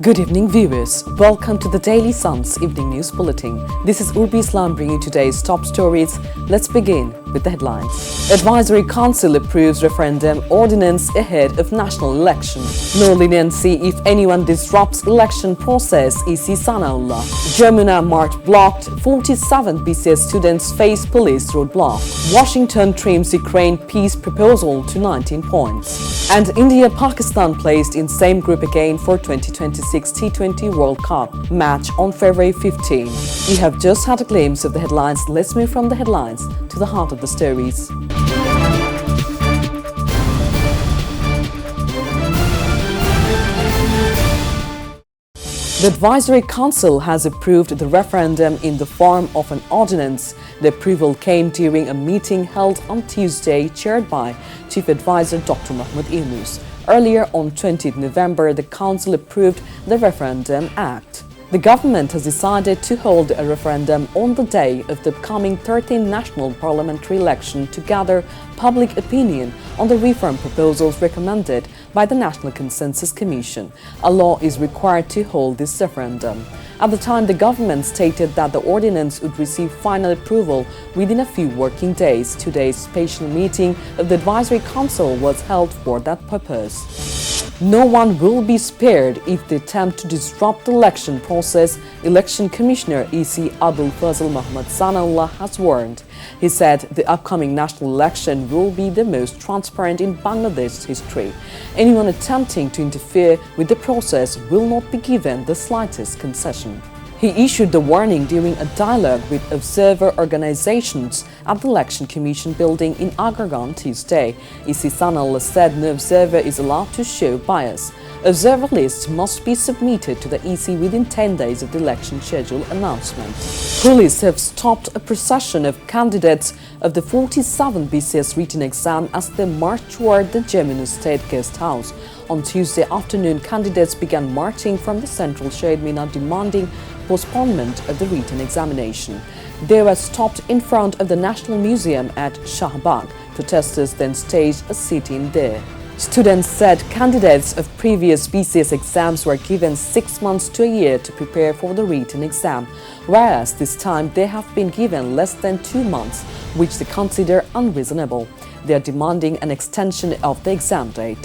Good evening viewers, welcome to the Daily Sun's Evening News Bulletin. This is Urbi Islam bringing today's top stories. Let's begin with the headlines. Advisory Council approves referendum ordinance ahead of national election. No leniency if anyone disrupts election process, EC Sanaullah. Jamuna Mart blocked, 47 BCS students face police roadblock. Washington trims Ukraine peace proposal to 19 points. And India-Pakistan placed in same group again for 2026 T20 World Cup match on February 15. We have just had a glimpse of the headlines. Let's move from the headlines to the heart of the stories. The Advisory Council has approved the referendum in the form of an ordinance. The approval came during a meeting held on Tuesday, chaired by Chief Advisor Dr. Mahmoud Yunus. Earlier on 20th November, the Council approved the Referendum Act. The government has decided to hold a referendum on the day of the upcoming 13th national parliamentary election to gather public opinion on the reform proposals recommended by the National Consensus Commission. A law is required to hold this referendum. At the time, the government stated that the ordinance would receive final approval within a few working days. Today's special meeting of the Advisory Council was held for that purpose. No one will be spared if they attempt to disrupt the election process, Election Commissioner EC Abul Fazl Muhammad Sanaullah has warned. He said the upcoming national election will be the most transparent in Bangladesh's history. Anyone attempting to interfere with the process will not be given the slightest concession. He issued the warning during a dialogue with observer organizations at the Election Commission building in Agra on Tuesday. EC Sanaullah said no observer is allowed to show bias. Observer lists must be submitted to the EC within 10 days of the election schedule announcement. Police have stopped a procession of candidates of the 47 BCS written exam as they marched toward the Jamuna State Guest House. On Tuesday afternoon, candidates began marching from the central Shahid Mina demanding postponement of the written examination. They were stopped in front of the National Museum at Shahbag. Protesters then staged a sit-in there. Students said candidates of previous BCS exams were given 6 months to a year to prepare for the written exam, whereas this time they have been given less than 2 months, which they consider unreasonable. They are demanding an extension of the exam date.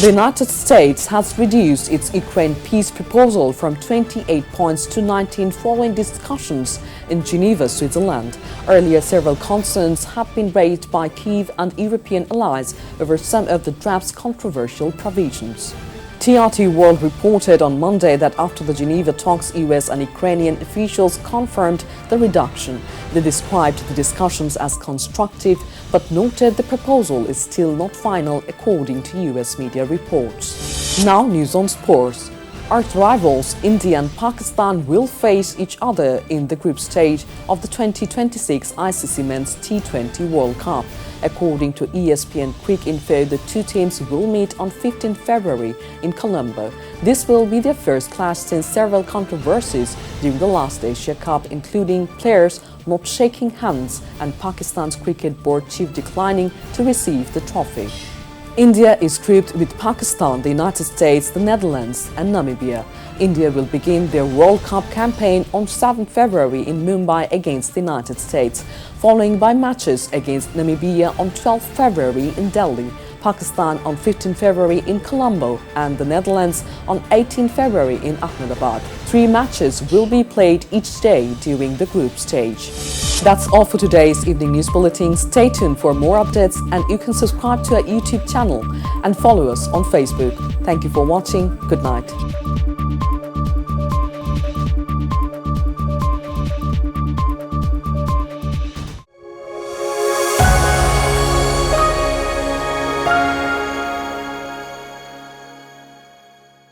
The United States has reduced its Ukraine peace proposal from 28 points to 19 following discussions in Geneva, Switzerland. Earlier, several concerns have been raised by Kyiv and European allies over some of the draft's controversial provisions. TRT World reported on Monday that after the Geneva talks, US and Ukrainian officials confirmed the reduction. They described the discussions as constructive, but noted the proposal is still not final, according to US media reports. Now, news on sports. Arch rivals India and Pakistan will face each other in the group stage of the 2026 ICC Men's T20 World Cup. According to ESPN Quick Info, the two teams will meet on 15 February in Colombo. This will be their first clash since several controversies during the last Asia Cup, including players not shaking hands and Pakistan's cricket board chief declining to receive the trophy. India is grouped with Pakistan, the United States, the Netherlands and Namibia. India will begin their World Cup campaign on 7 February in Mumbai against the United States, following by matches against Namibia on 12 February in Delhi, Pakistan on 15 February in Colombo and the Netherlands on 18 February in Ahmedabad. 3 matches will be played each day during the group stage. That's all for today's Evening News Bulletin. Stay tuned for more updates and you can subscribe to our YouTube channel and follow us on Facebook. Thank you for watching. Good night.